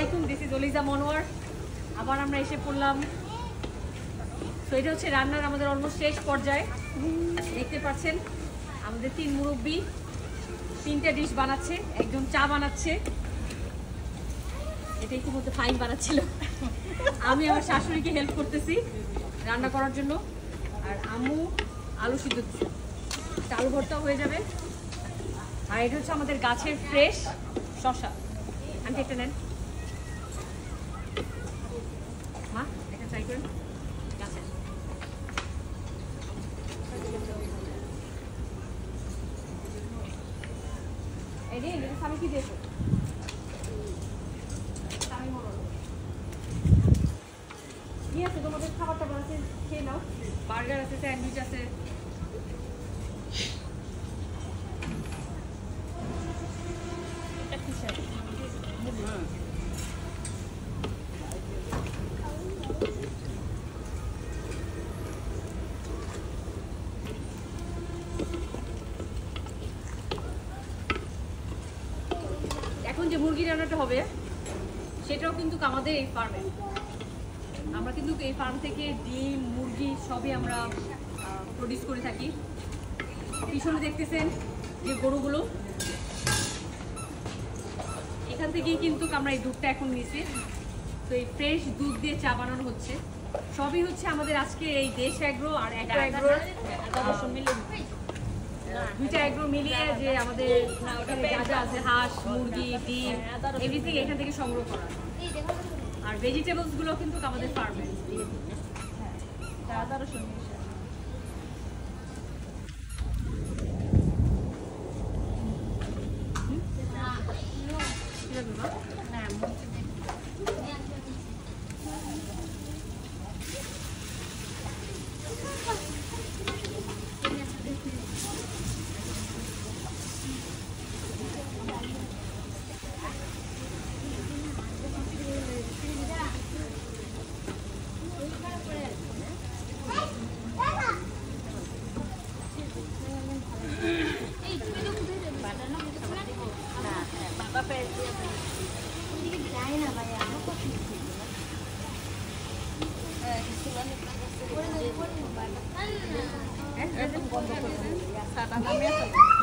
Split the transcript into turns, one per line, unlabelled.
আলাইকুম, this is অলিজা Monowar. আবার আমরা এসে পড়লাম। তো এটা হচ্ছে রান্নার আমাদের অলমোস্ট শেষ পর্যায়ে। দেখতে পাচ্ছেন আমাদের 3 মুরব্বি 3টা ডিশ বানাচ্ছে, একজন চা বানাচ্ছে। এটা ইতিমধ্যে ফাইন বানাচ্ছিল। আমি আমার শাশুড়িকে হেল্প করতেছি রান্না করার জন্য। আর আম্মু আলু সিদ্ধ দিচ্ছে, আলু ভর্তাও হয়ে যাবে। আর এটা হচ্ছে আমাদের গাছের ফ্রেশ শসা। আমি একটা নেন মা, এটা ট্রাই করেন। গাছের এই রে, আমি কি দিয়েছো? কি আছে তোমাদের খাবার টাবার আছে, খেয়ে নাও। বার্গার আছে, স্যান্ডউইচ আছে। এখন যে মুরগি রান্নাটা হবে সেটাও কিন্তু আমাদের এই ফার্মে। আমরা কিন্তু এই ফার্ম থেকে ডিম, মুরগি সবই আমরা প্রডিউস করে থাকি। পিছনে দেখতেছেন যে গরুগুলো, এখান থেকেই কিন্তু আমরা এই দুধটা এখন নিয়েছি। তো এই ফ্রেশ দুধ দিয়ে চা বানানো হচ্ছে। সবই হচ্ছে আমাদের আজকে এই দেশ এগ্রো আর একটা এগ্রোর দুইটা এগ্রো মিলিয়ে যে আমাদের যা যা আছে, হাঁস, মুরগি, ডিম, এভরিথিং এখান থেকে সংগ্রহ করা। আর ভেজিটেবলস গুলো কিন্তু আমাদের ফার্মে। বন্ধ করে